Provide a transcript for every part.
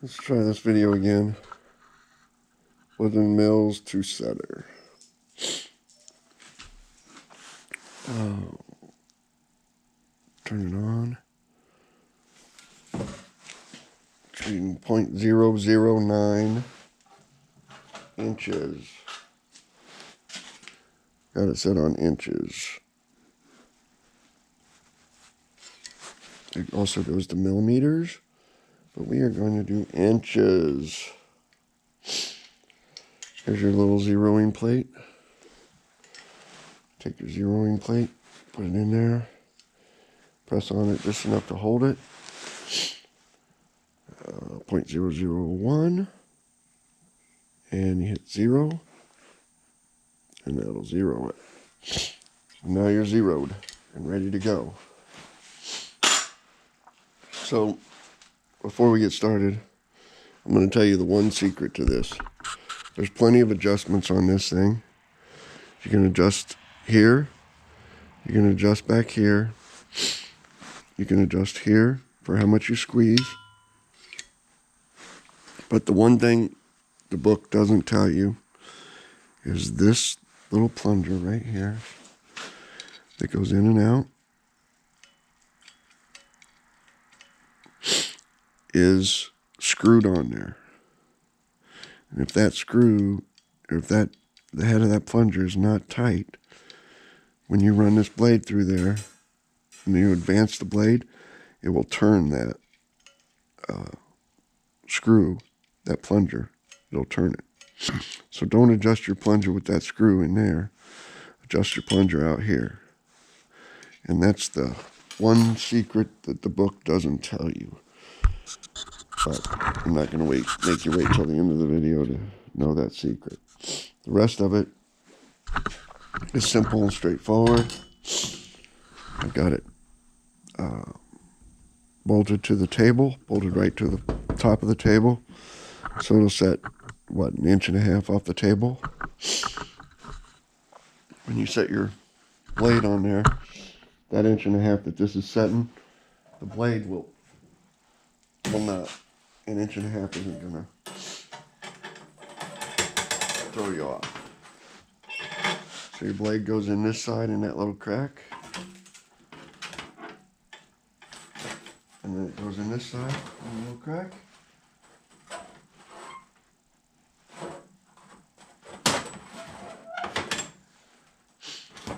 Let's try this video again. Woodland Mills Tooth Setter. Turn it on. Reading 0.009 inches. Got it set on inches. It also goes to millimeters, but we are going to do inches. Here's your little zeroing plate. Take your zeroing plate, put it in there, press on it just enough to hold it. 0.001, and you hit 0, and that'll zero it. So now you're zeroed and ready to go. So before we get started, I'm going to tell you the one secret to this. There's plenty of adjustments on this thing. You can adjust here. You can adjust back here. You can adjust here for how much you squeeze. But the one thing the book doesn't tell you is this little plunger right here that goes in and out is screwed on there. And if that screw, or if the head of that plunger is not tight, when you run this blade through there and you advance the blade, it will turn that screw, that plunger. It'll turn it. So don't adjust your plunger with that screw in there. Adjust your plunger out here. And that's the one secret that the book doesn't tell you. But I'm not going to make you wait till the end of the video to know that secret. The rest of it is simple and straightforward. I've got it bolted to the table, bolted right to the top of the table. So it'll set, what, 1.5 inches off the table. When you set your blade on there, that 1.5 inches that this is setting, the blade will not. 1.5 inches isn't gonna throw you off. So your blade goes in this side in that little crack, and then it goes in this side in the little crack.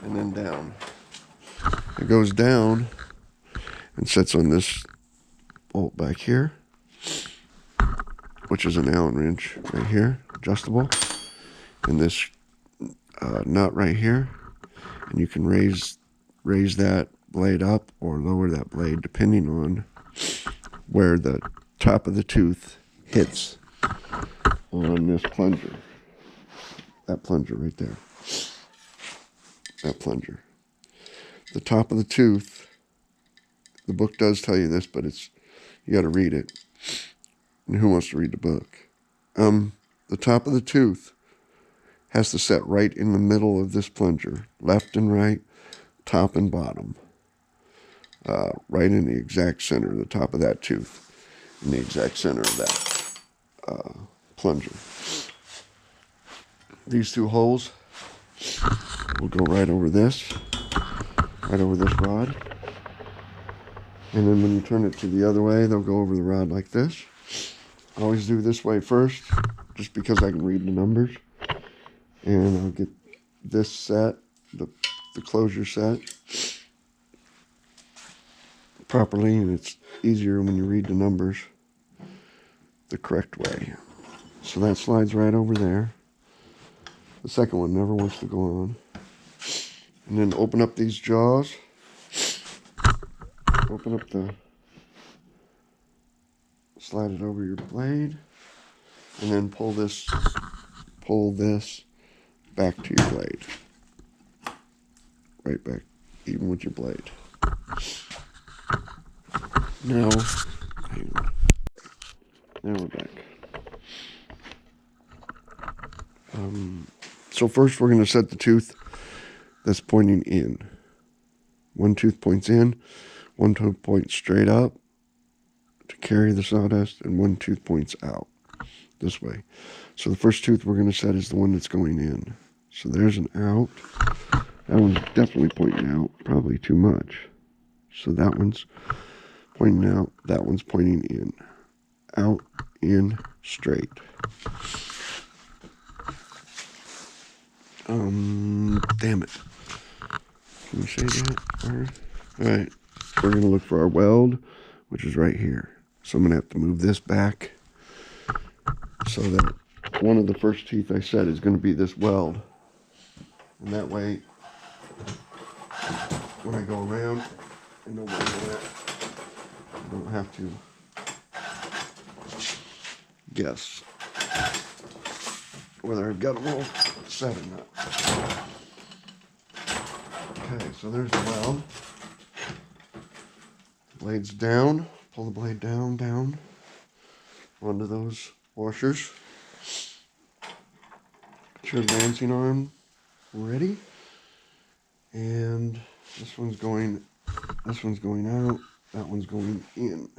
And then down. It goes down and sets on this bolt back here, which is an Allen wrench right here, adjustable, and this nut right here, and you can raise that blade up or lower that blade depending on where the top of the tooth hits on this plunger. That plunger right there. That plunger. The top of the tooth, the book does tell you this, but you got to read it. And who wants to read the book? The top of the tooth has to set right in the middle of this plunger, left and right, top and bottom, right in the exact center of the top of that tooth, in the exact center of that plunger. These two holes will go right over this rod. And then when you turn it to the other way, they'll go over the rod like this. I always do this way first, just because I can read the numbers. And I'll get this set, the closure set, properly, and it's easier when you read the numbers the correct way. So that slides right over there. The second one never wants to go on. And then open up these jaws. Open up slide it over your blade, and then pull this back to your blade. Right back, even with your blade. Now, hang on. Now we're back. So first we're going to set the tooth that's pointing in. One tooth points in, one tooth points straight up to carry the sawdust, and one tooth points out this way. So the first tooth we're going to set is the one that's going in. So there's an out. That one's definitely pointing out, probably too much. So that one's pointing out, that one's pointing in. Out, in, straight. Damn it. Can you say that? Alright, we're going to look for our weld, which is right here. So I'm going to have to move this back so that one of the first teeth I set is going to be this weld. And that way, when I go around, I know where I'm at. I don't have to guess whether I've got a weld set or not. Okay, so there's the weld. Blade's down. Pull the blade down onto those washers. Get your advancing arm ready. And this one's going out, that one's going in.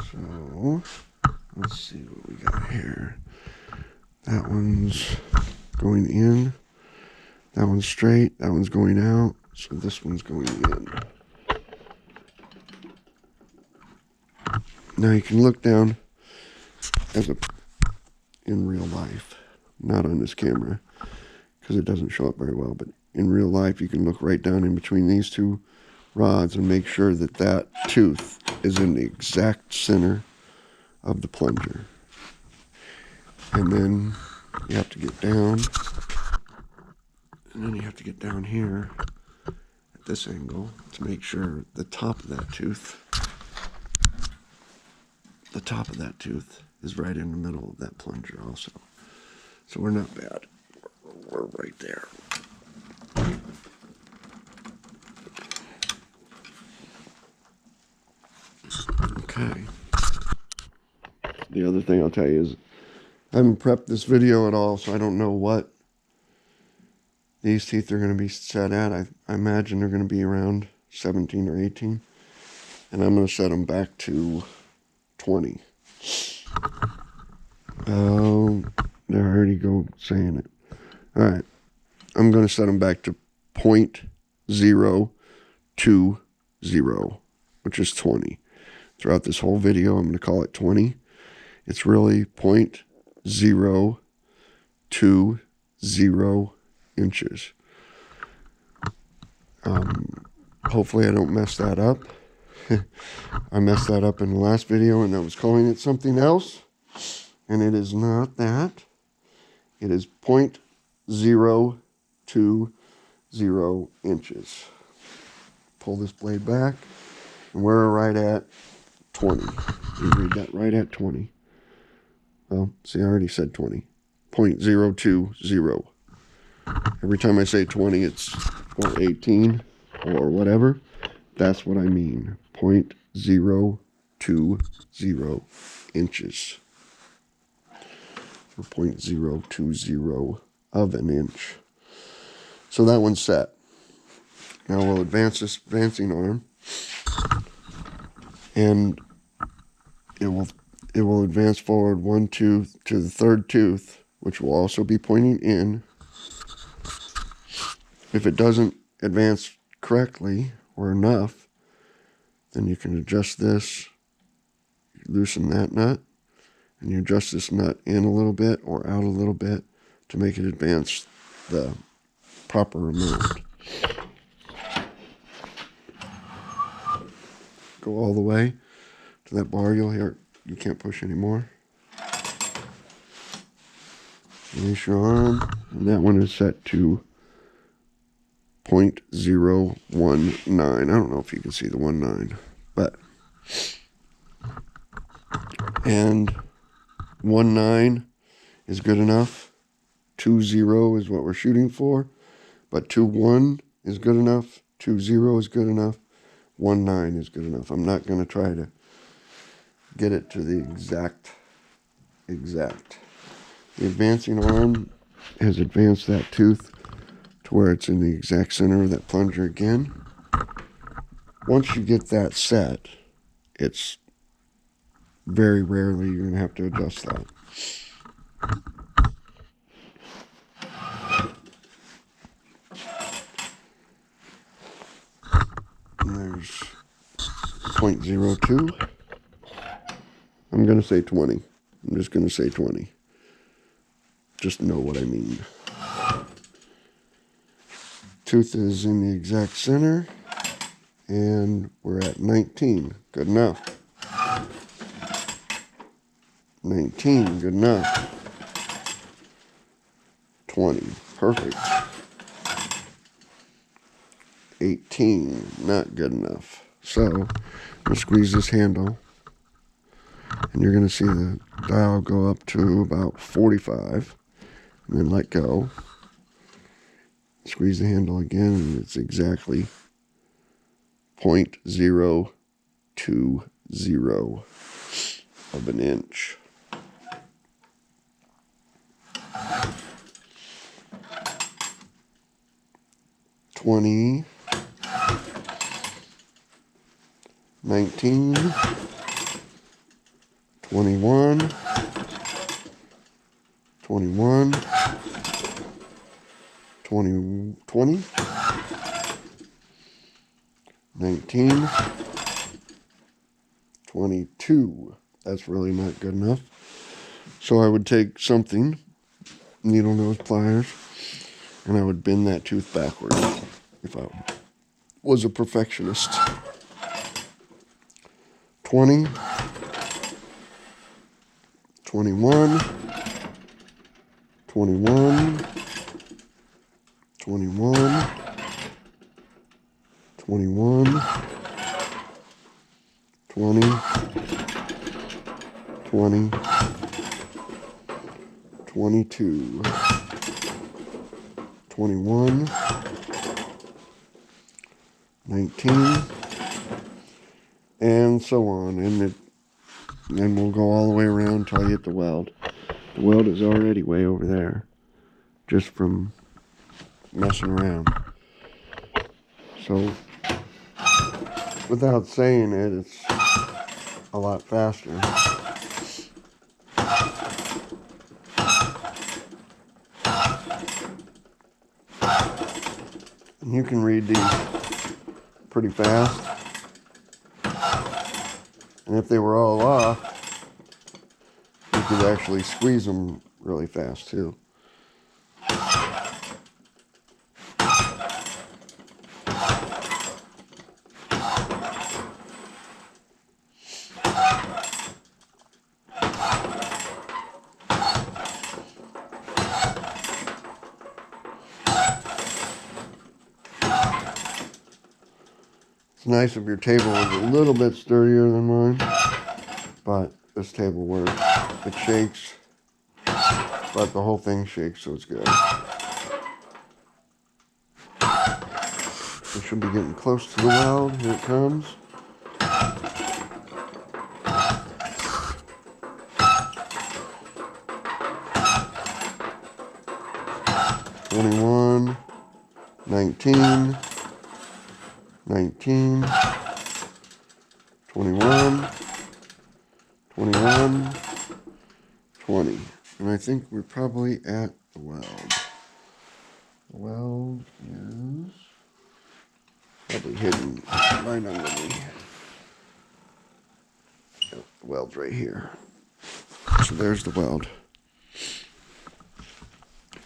So let's see what we got here. That one's going in, that one's straight, that one's going out, so this one's going in. Now you can look down in real life, not on this camera, because it doesn't show up very well, but in real life you can look right down in between these two rods and make sure that that tooth is in the exact center of the plunger. And then you have to get down, and then you have to get down here at this angle to make sure the top of that tooth is right in the middle of that plunger also. So we're not bad. We're right there. Okay. The other thing I'll tell you is I haven't prepped this video at all, so I don't know what these teeth are going to be set at. I imagine they're going to be around 17 or 18. And I'm going to set them back to 20. Oh, there I already go saying it. Alright, I'm going to set them back to 0.020, which is 20. Throughout this whole video, I'm going to call it 20. It's really 0.020 inches. Hopefully I don't mess that up. I messed that up in the last video and I was calling it something else. And it is not that. It is 0.020 inches. Pull this blade back, and we're right at 20. You read that, right at 20. Well, see, I already said 20. 0.020. Every time I say 20, it's or 18 or whatever. That's what I mean. 0.020 inches. Or 0.020 of an inch. So that one's set. Now we'll advance this advancing arm, and it will advance forward one tooth to the third tooth, which will also be pointing in. If it doesn't advance correctly or enough, then you can adjust this, loosen that nut, and you adjust this nut in a little bit or out a little bit to make it advance the proper amount. Go all the way to that bar. You'll hear you can't push anymore. Release your arm, and that one is set to 0.019. I don't know if you can see the 19, but and 19 is good enough. 20 is what we're shooting for, but 21 is good enough. 20 is good enough. 19 is good enough. I'm not going to try to get it to the exact. The advancing arm has advanced that tooth to where it's in the exact center of that plunger again. once you get that set, it's very rarely you're going to have to adjust that. And there's 0.02. I'm going to say 20. I'm just going to say 20. Just know what I mean. Tooth is in the exact center, and we're at 19. Good enough. 19, good enough. 20, perfect. 18, not good enough. So, I'm going to squeeze this handle, and you're going to see the dial go up to about 45, and then let go. Squeeze the handle again, and it's exactly 0.020 of an inch. $20, 19, 21, 21, 20, 19, 22. That's really not good enough. So I would take something, needle nose pliers, and I would bend that tooth backwards if I was a perfectionist. 20, 21, 21, 21, 21, 20, 20, 22, 21, 19, and so on. And then we'll go all the way around until I hit the weld. The weld is already way over there, just from messing around. So, without saying it, it's a lot faster. And you can read these pretty fast. And if they were all off, you could actually squeeze them really fast too. It's nice if your table was a little bit sturdier than mine, but this table works. It shakes, but the whole thing shakes, so it's good. We should be getting close to the weld. Here it comes. $21, 19, 19, 21, 21, 20. And I think we're probably at the weld. The weld is probably hidden right under me. Yep, the weld's right here. So there's the weld.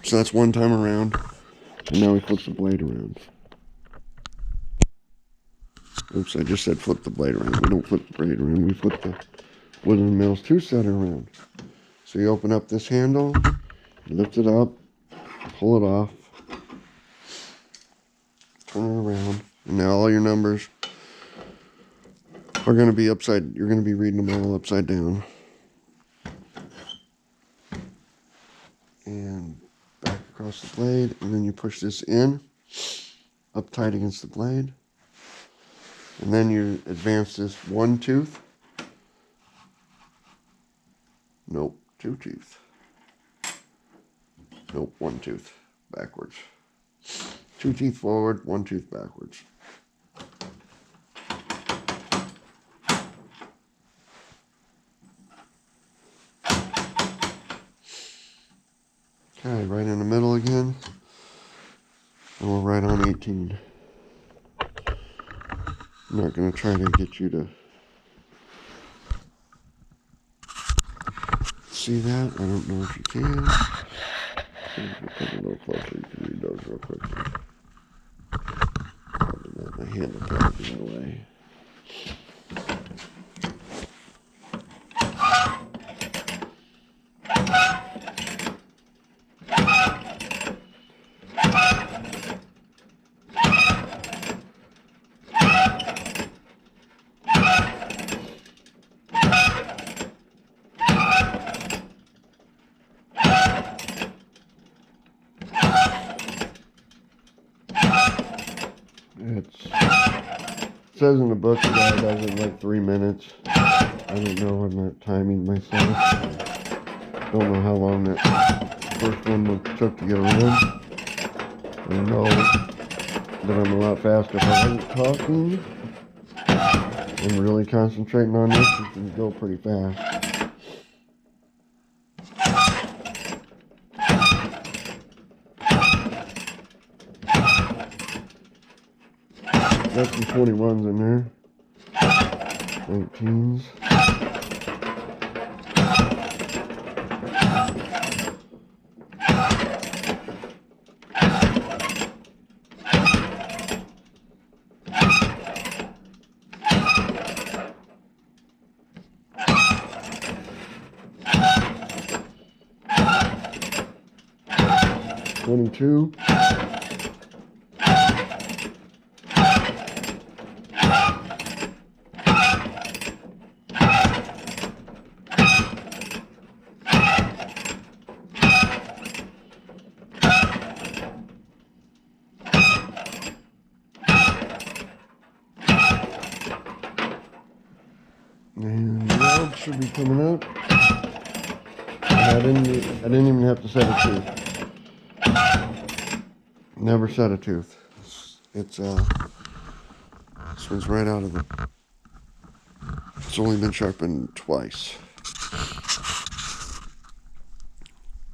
So that's one time around. And now we flip the blade around. Oops, I just said flip the blade around. We don't flip the blade around. We flip the Woodland Mills Tooth Setter around. So you open up this handle, lift it up, pull it off, turn it around, and now all your numbers are going to be upside. You're going to be reading them all upside down. And back across the blade, and then you push this in, up tight against the blade. And then you advance this one tooth. Nope, two teeth. Nope, one tooth backwards. Two teeth forward, one tooth backwards. Okay, right in the middle again. And we're right on 18. I'm not going to try to get you to see that. I don't know if you can. If you come a little closer, you can read those real quickly. Probably not. My hand will probably be in the way. It says in the book the guy does it in like 3 minutes. I don't know, I'm not timing myself. Don't know how long that first one took to get around. I know that I'm a lot faster if I wasn't talking and really concentrating on this. You can go pretty fast. Got some 21s in there. 19s. Two. And the weld should be coming out. I didn't even have to set a tooth. Never set a tooth. It's this one's right out of the. It's only been sharpened twice.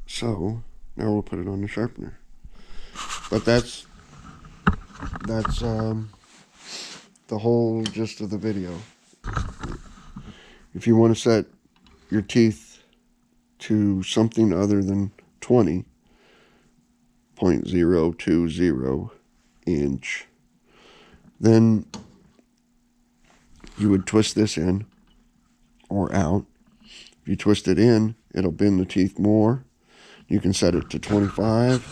So now we'll put it on the sharpener. But that's the whole gist of the video. If you want to set your teeth to something other than 20.020 inch, then you would twist this in or out. If you twist it in, it'll bend the teeth more. You can set it to 25.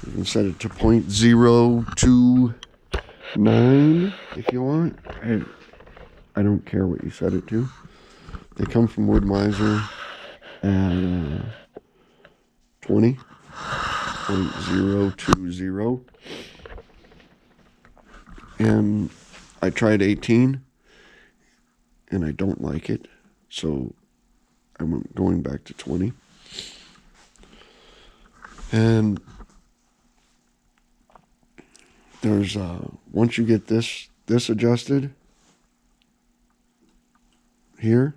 You can set it to 0.029 if you want. I don't care what you set it to. They come from Wood Miser at 20.020. And I tried 18 and I don't like it, so I'm going back to 20. And there's once you get this adjusted here,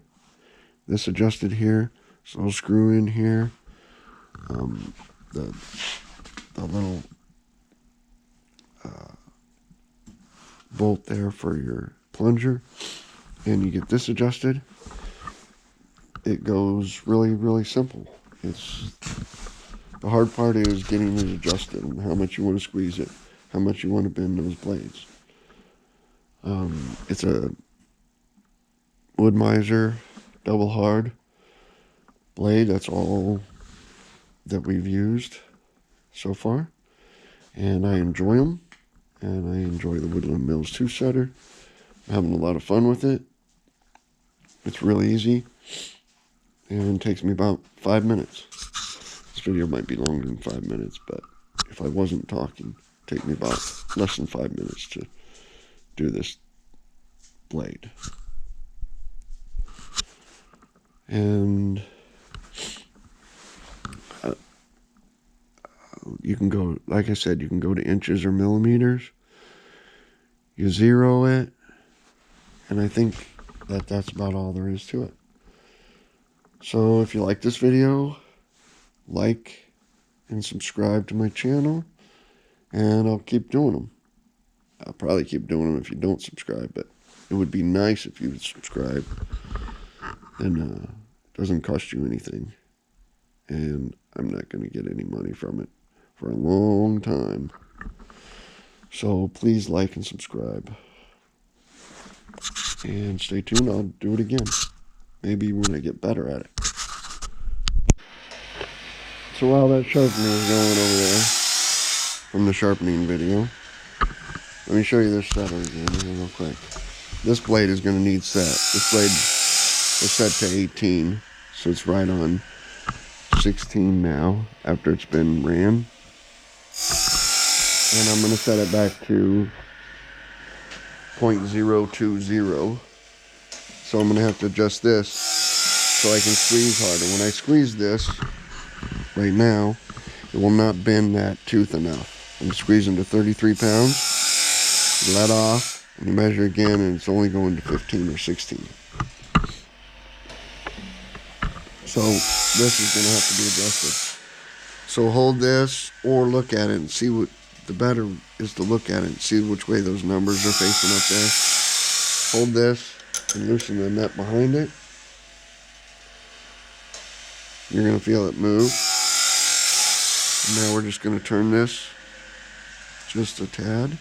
this adjusted here, so I'll screw in here, the little bolt there for your plunger, and you get this adjusted. It goes really simple. It's the hard part is getting it adjusted and how much you want to squeeze it, how much you want to bend those blades. It's a Wood Miser double hard blade. That's all that we've used so far, and I enjoy them, and I enjoy the Woodland Mills Tooth Setter. I'm having a lot of fun with it. It's really easy and it takes me about 5 minutes. This video might be longer than 5 minutes, but if I wasn't talking, it'd take me about less than 5 minutes to do this blade. And you can go, like I said, you can go to inches or millimeters. You zero it, and I think that's about all there is to it. So if you like this video, like and subscribe to my channel, and I'll keep doing them. I'll probably keep doing them if you don't subscribe, but it would be nice if you would subscribe. And it doesn't cost you anything. And I'm not going to get any money from it for a long time. So please like and subscribe. And stay tuned, I'll do it again. Maybe when I get better at it. So while that sharpener is going over there from the sharpening video, let me show you this setter again real quick. This blade is going to need set. This blade is set to 18, so it's right on 16 now after it's been ran. And I'm going to set it back to 0.020. So I'm going to have to adjust this so I can squeeze harder. When I squeeze this right now, it will not bend that tooth enough. I'm squeezing to 33 pounds. You let off, and you measure again, and it's only going to 15 or 16. So this is going to have to be adjusted. So hold this or look at it and see what the better is to look at it and see which way those numbers are facing up there. Hold this and loosen the nut behind it. You're going to feel it move. And now we're just going to turn this just a tad.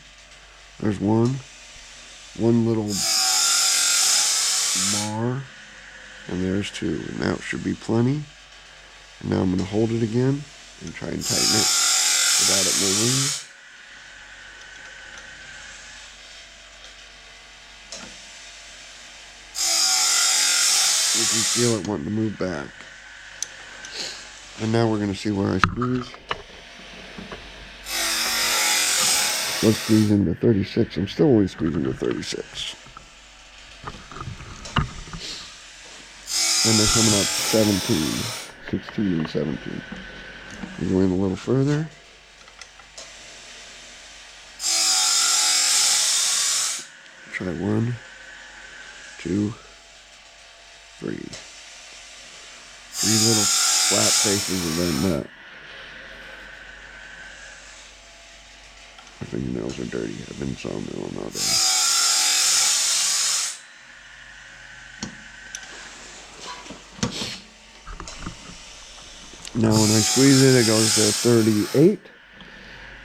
There's one little bar, and there's two, and that should be plenty. And now I'm going to hold it again and try and tighten it without it moving. You can feel it wanting to move back. And now we're going to see where I squeeze. Let's squeeze into 36. I'm still only squeezing to 36. And they're coming up 17, 16 and 17. We're going a little further. Try 1, 2, 3. 3 little flat faces of that nut. My fingernails are dirty. I've been sawmilling all day. Now when I squeeze it, it goes to 38.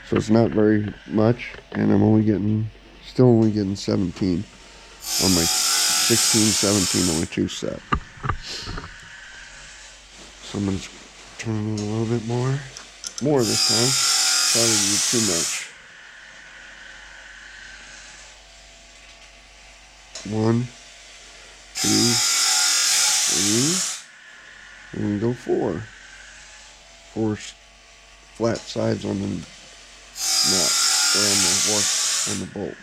So it's not very much, and I'm still only getting 17 on my 16, 17 only 2 set. So I'm going to turn it a little bit more this time. Probably need too much. 1, 2, 3, and go 4. 4 flat sides on the nut, or on the bolt.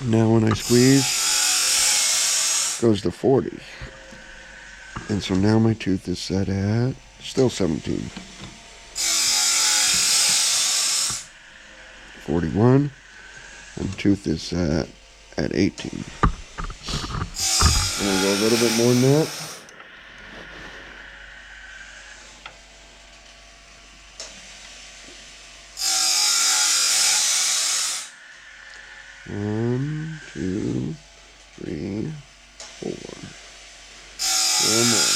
Now when I squeeze, it goes to 40. And so now my tooth is set at still 17. 41, and the tooth is set at 18. I'm going to go a little bit more than that. One, 2, 3, 4. 4 more.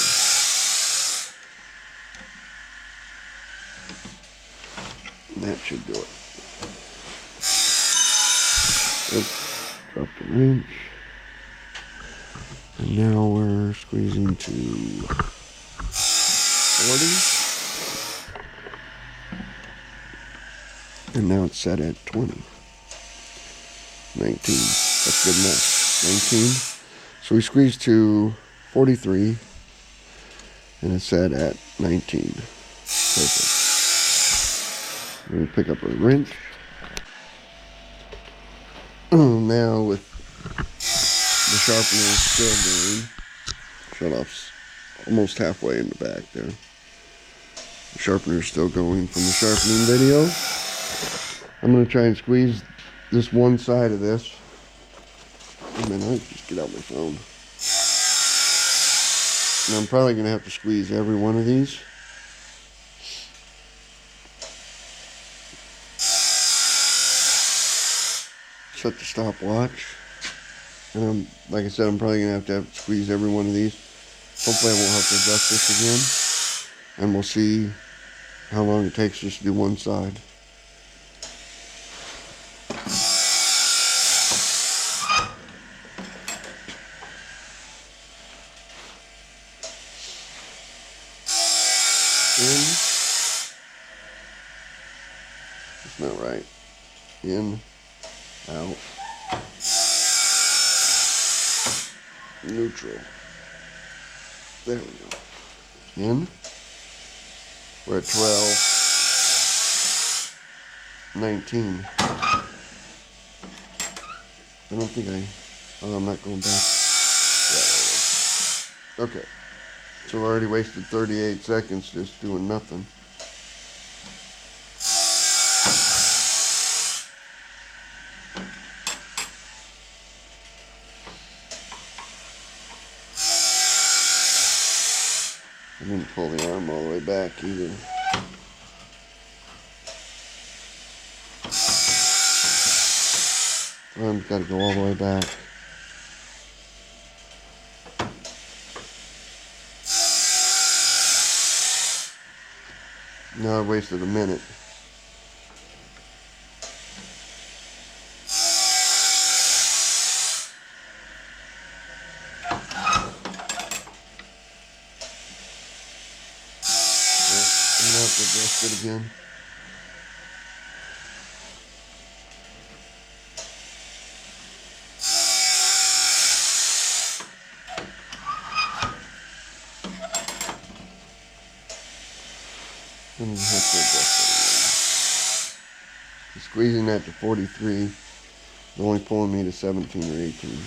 And that should do it. Oops, dropped a wrench. And now we're squeezing to 40. And now it's set at 20. 19. That's good enough. 19. So we squeeze to 43. And it's set at 19. Perfect. We're going to pick up a wrench. Now with the sharpener is still going. Shut off almost halfway in the back there. The sharpener is still going from the sharpening video. I'm going to try and squeeze this one side of this. Wait a minute, I just get out my phone. And I'm probably going to have to squeeze every one of these. Set the stopwatch. And like I said, I'm probably going to have to squeeze every one of these. Hopefully I won't have to adjust this again. And we'll see how long it takes just to do one side. In. It's not right. In. Out. Neutral. There we go. In. We're at 12. 19. I don't think oh, I'm not going back. Yeah, okay. So I already wasted 38 seconds just doing nothing. I didn't pull the arm all the way back either. Arm's got to go all the way back. Now I wasted a minute. I'm gonna have to adjust it again. I'm gonna have to adjust it again. Squeezing that to 43. It's only pulling me to 17 or 18.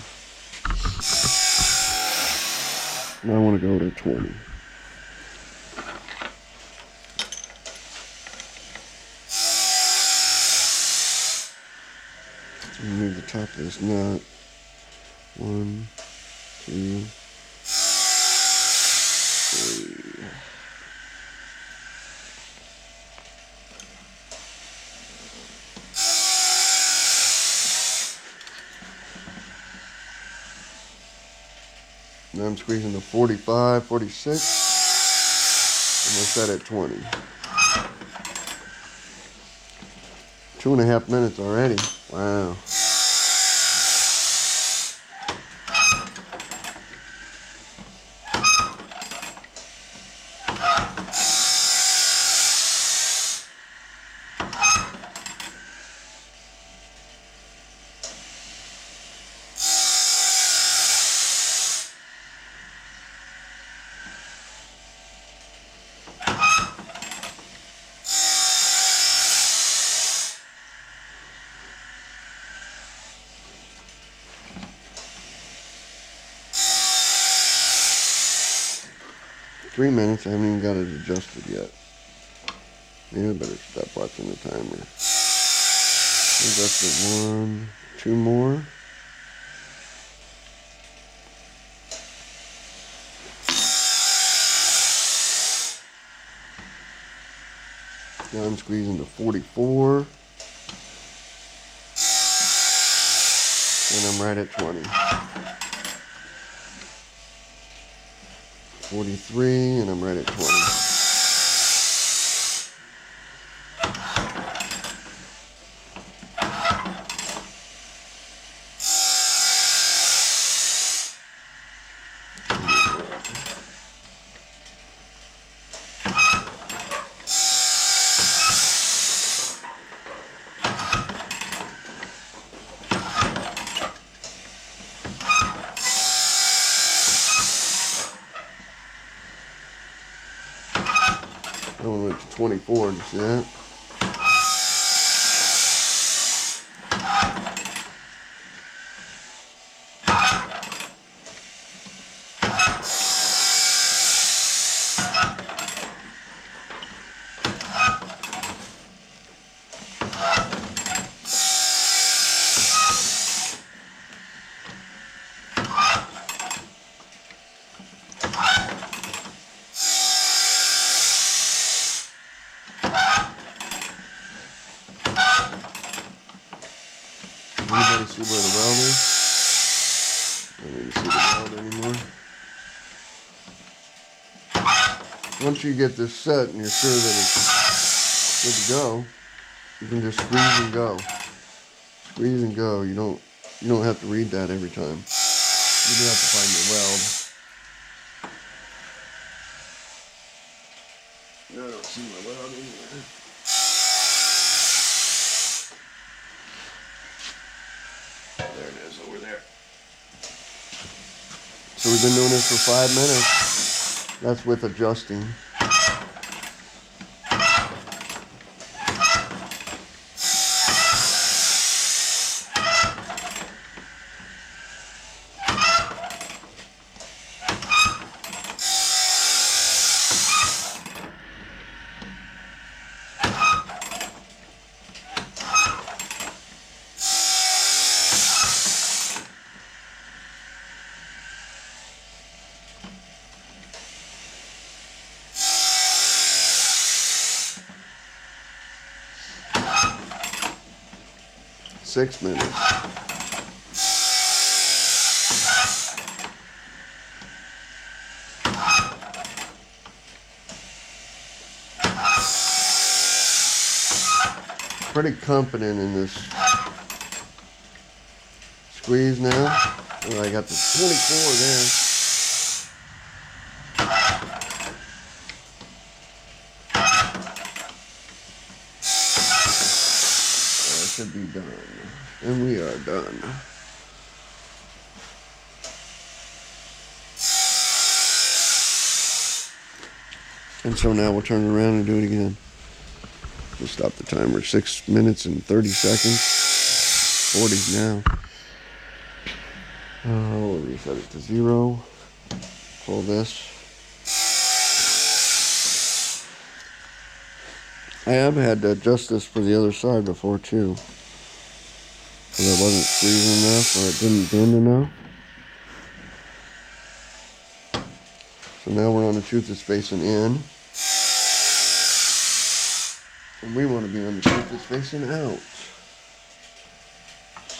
Now I want to go to 20. Remove the top of this nut. 1, 2, 3. Now I'm squeezing to 45, 46. And we're set at 20. 2.5 minutes already. Wow. Three minutes, I haven't even got it adjusted yet. Maybe I better stop watching the timer. Adjust it 1, 2 more. Now I'm squeezing to 44. And I'm right at 20. 43, and I'm right at 20. I went to 24, you see that? everybody see where the weld is? I don't even see the weld anymore. Once you get this set and you're sure that it's good to go, you can just squeeze and go. Squeeze and go. You don't have to read that every time. You do have to find your weld. No, I don't see my weld anywhere. There it is, over there. So we've been doing this for 5 minutes. That's with adjusting. Six minutes. Pretty confident in this squeeze now. Oh, I got the 24 there. Should be done, and we are done. And so now we'll turn around and do it again. We'll stop the timer. 6 minutes and 30 seconds. 40 now. We'll reset it to 0. Pull this. I have had to adjust this for the other side before too, because I wasn't squeezing enough or it didn't bend enough. So now we're on the tooth that's facing in, and we want to be on the tooth that's facing out.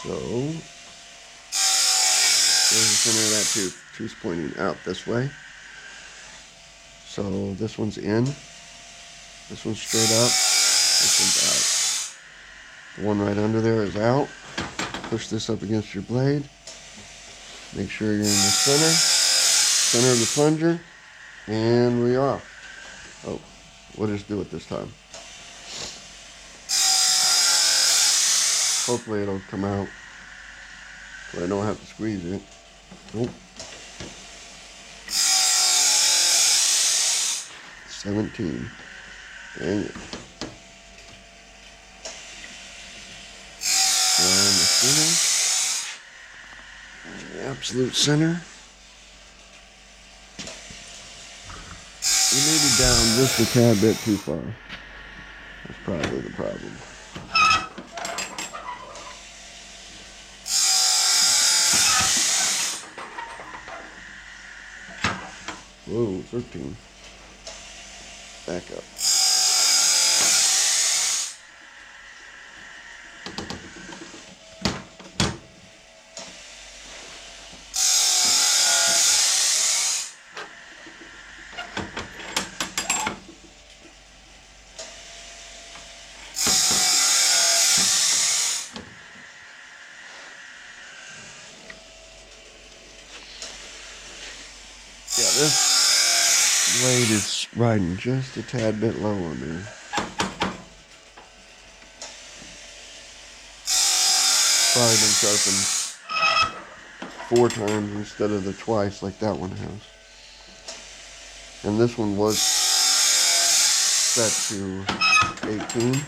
So there's the center of that tooth. Tooth's pointing out this way. So this one's in. This one's straight up, this one's out. The one right under there is out. Push this up against your blade. Make sure you're in the center of the plunger, and we are. Oh, we'll just do it this time. Hopefully it'll come out, but I don't have to squeeze it. Nope. 17. Dang it. Around the center. The absolute center. You may be down just a tad bit too far. That's probably the problem. Whoa, 13. Back up. Yeah, this blade is riding just a tad bit low on there. Probably been sharpened 4 times instead of the twice like that one has. And this one was set to 18.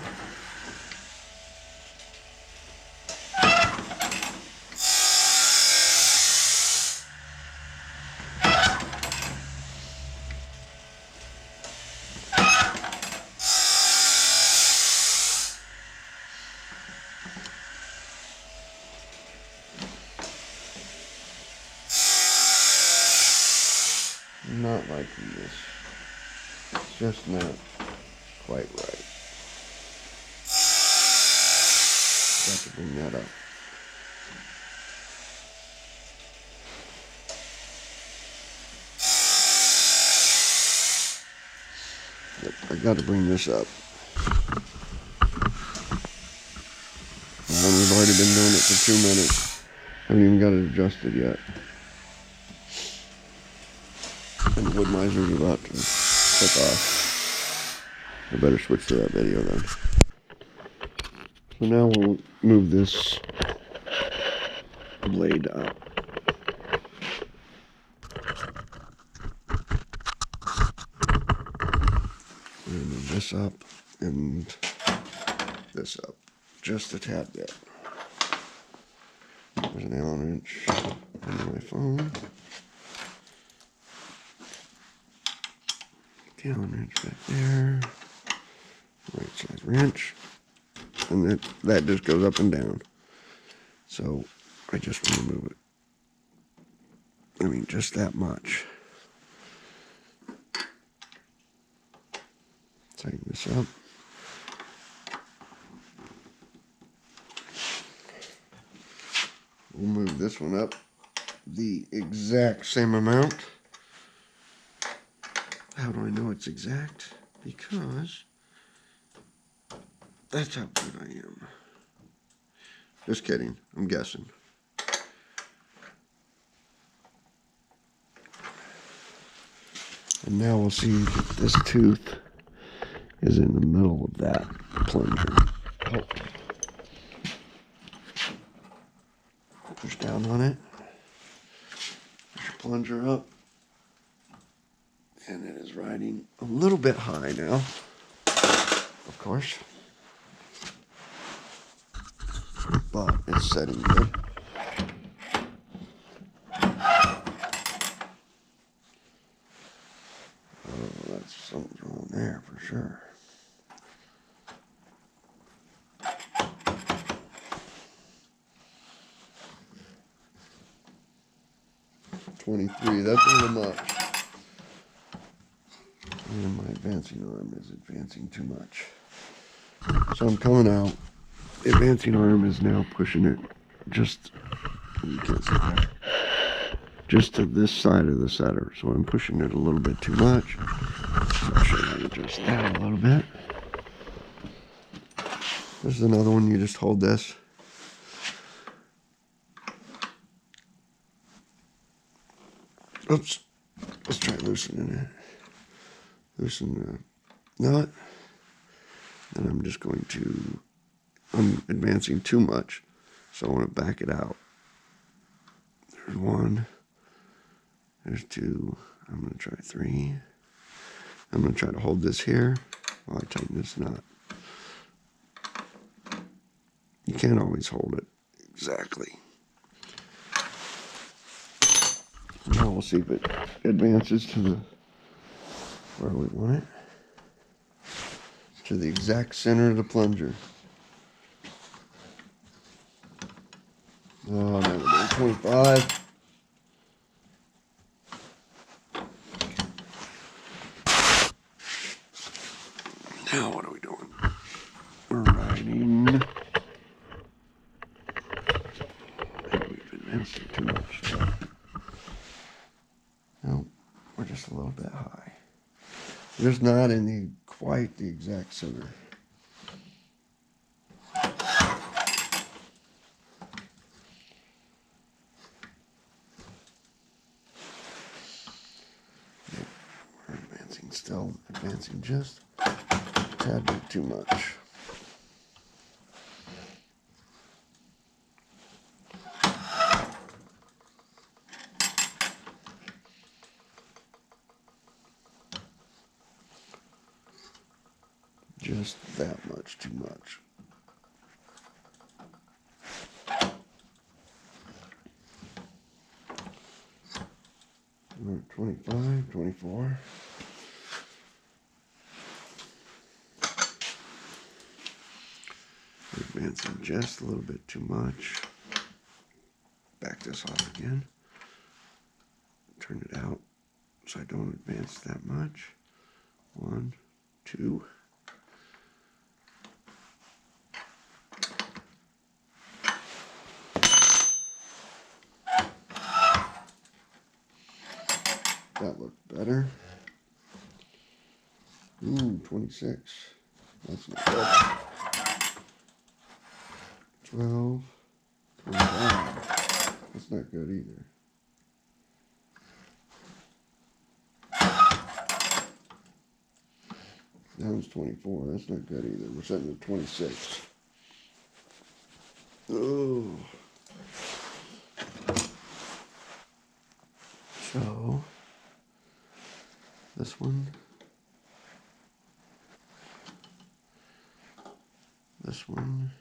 Not liking this. It's just not quite right. Got to bring that up. got to bring this up. We've already been doing it for 2 minutes. Haven't even got it adjusted yet. And the wood miser's about to click off. I better switch to that video then. So now we'll move this blade up. And move this up and this up. Just a tad bit. There's an Allen wrench on my phone. The Allen wrench back there. Right side wrench. And that just goes up and down. So I just want to move it. I mean, just that much. Tighten this up. We'll move this one up the exact same amount. How do I know it's exact? Because that's how good I am. Just kidding. I'm guessing. And now we'll see if this tooth is in the middle of that plunger. Oh. Push down on it. Push your plunger up. And it is riding a little bit high now, of course. But it's setting good. Oh, that's something wrong there for sure. $23, that's a little much. And my advancing arm is advancing too much. So I'm coming out. The advancing arm is now pushing it just, you can't see that, just to this side of the setter. So I'm pushing it a little bit too much. I'll show you how to adjust that a little bit. This is another one, you just hold this. Oops. Let's try loosening it. Loosen the nut. And I'm just going to, I'm advancing too much, so I want to back it out. There's one. There's two. I'm going to try three. I'm going to try to hold this here while I tighten this knot. You can't always hold it exactly. Now we'll see if it advances to the where we want it. To the exact center of the plunger. Oh, that would be 25. Now what are we doing? We're riding. We've advanced it too much. No, we're just a little bit high. Just not in quite the exact center. We're still advancing just a tad bit too much. Just that much too much. We're at 25, 24. Advancing just a little bit too much. Back this off again. Turn it out so I don't advance that much. 1, 2. That looked better. Ooh, 26. That's not good. 12. 25. That's not good either. That one's 24. That's not good either. We're sitting at 26. Oh. So, this one. This one.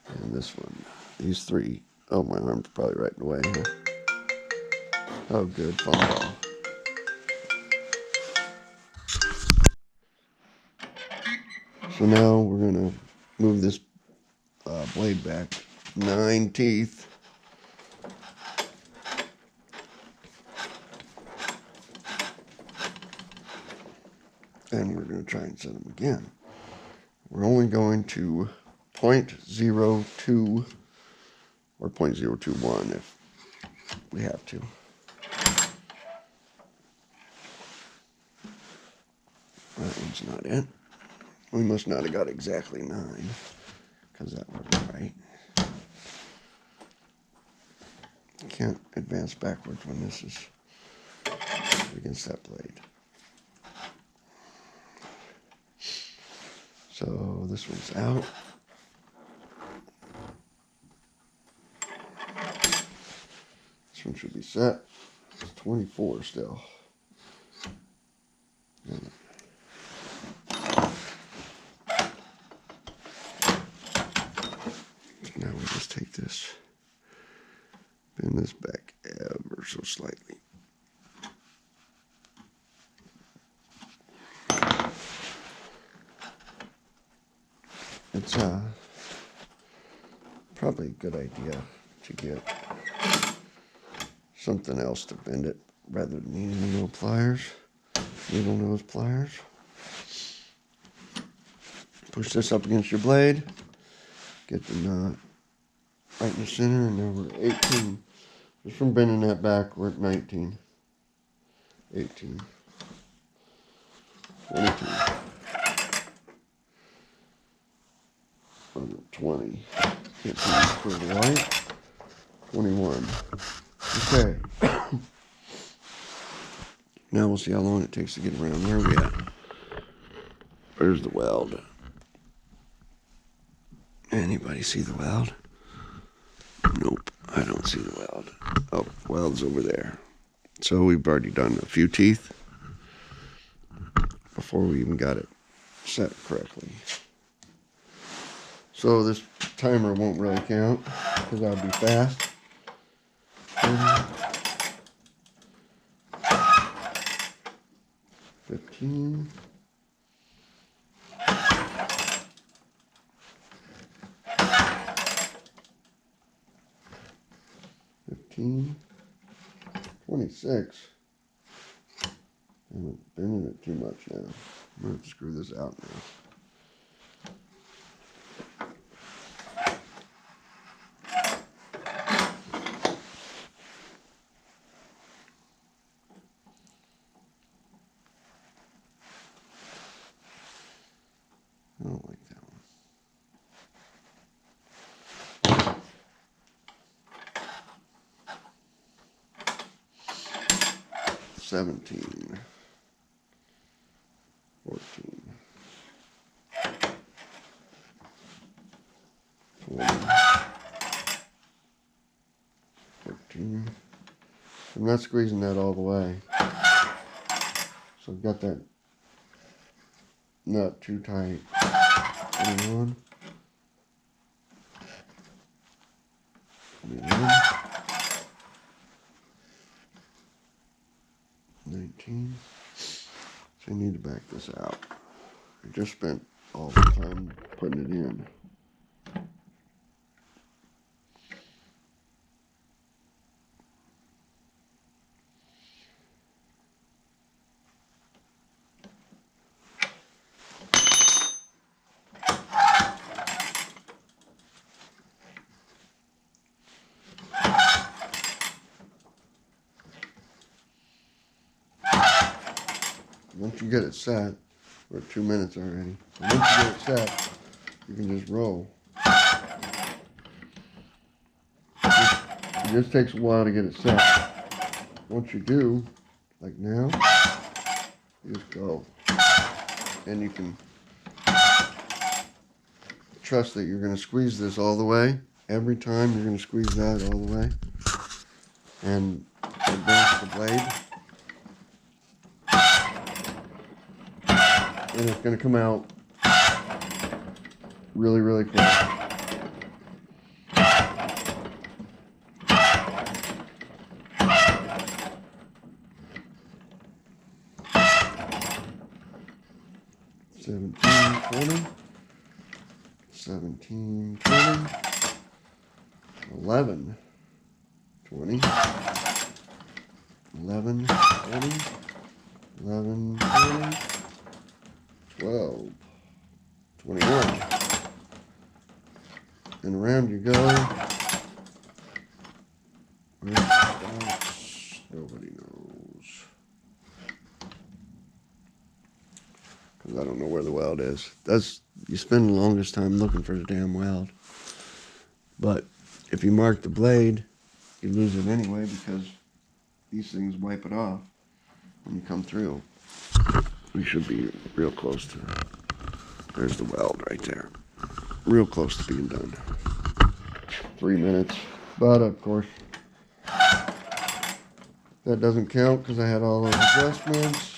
And this one. These three. Oh, my arm's probably right in the way, huh? Oh, good. Phone call. So now we're going to move this blade back 9 teeth. And we're going to try and set them again. We're only going to 0.02 or 0.021 if we have to. That one's not it. We must not have got exactly 9 because that wasn't right. Can't advance backwards when this is against that blade. So this one's out. This one should be set. It's 24 still. Now we just take this, bend this back ever so slightly. It's probably a good idea to get something else to bend it rather than needing needle pliers, needle nose pliers. Push this up against your blade, get the knot right in the center, and now we're at 18. Just from bending that back, we're at 19, 18, 22, 20. Can't see for the light. 21. Okay. Now we'll see how long it takes to get around. Where are we at? Where's the weld? Anybody see the weld? Nope, I don't see the weld. Oh, weld's over there. So we've already done a few teeth before we even got it set correctly. So this timer won't really count because I'll be fast. 15. 15. 26. I'm bending it too much now. I'm going to screw this out now. I don't like that one. 17. 14. 20. 13. I'm not squeezing that all the way. So I've got that nut too tight. 21. 21. 19. So I need to back this out. I just spent all the time putting it in. you get it set, we're at 2 minutes already. And once you get it set, you can just roll. It just takes a while to get it set. Once you do, like now, you just go. And you can trust that you're going to squeeze this all the way. Every time you're going to squeeze that all the way. And advance the blade. And it's going to come out really, really quick. $17.20, $17.20, $11.20, $11.20, $11.20, $12.21, and around you go. Where it stops, nobody knows. Because I don't know where the weld is. You spend the longest time looking for the damn weld. But if you mark the blade, you lose it anyway because these things wipe it off when you come through. We should be real close to, there's the weld right there. Real close to being done. 3 minutes. But of course, that doesn't count because I had all those adjustments.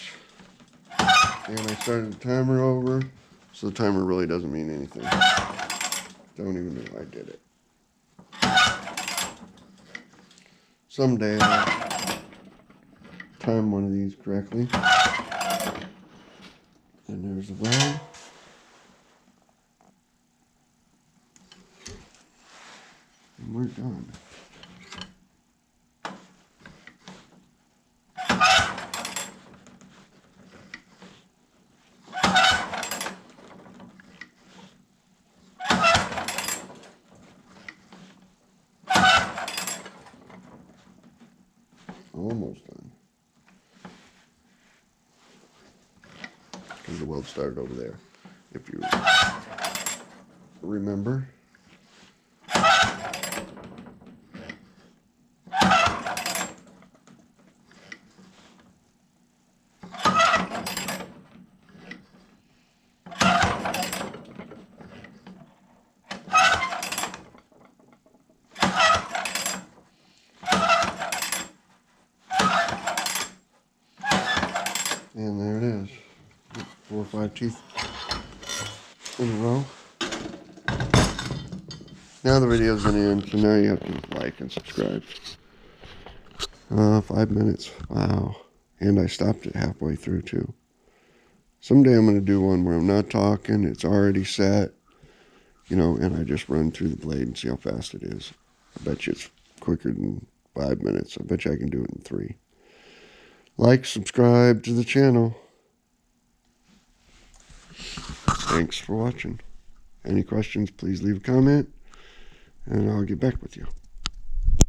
And I started the timer over, so the timer really doesn't mean anything. Don't even know I did it. Someday I'll time one of these correctly. And there's the weld. And we're done. Almost done. Because the weld started over there, if you remember. And there it is. 4 or 5 teeth in a row. Now the video's going to end, so now you have to like and subscribe. 5 minutes. Wow. And I stopped it halfway through too. Someday I'm going to do one where I'm not talking, it's already set, and I just run through the blade and see how fast it is. I bet you it's quicker than 5 minutes. I bet you I can do it in 3. Like, subscribe to the channel. Thanks for watching. Any questions, please leave a comment, and I'll get back with you.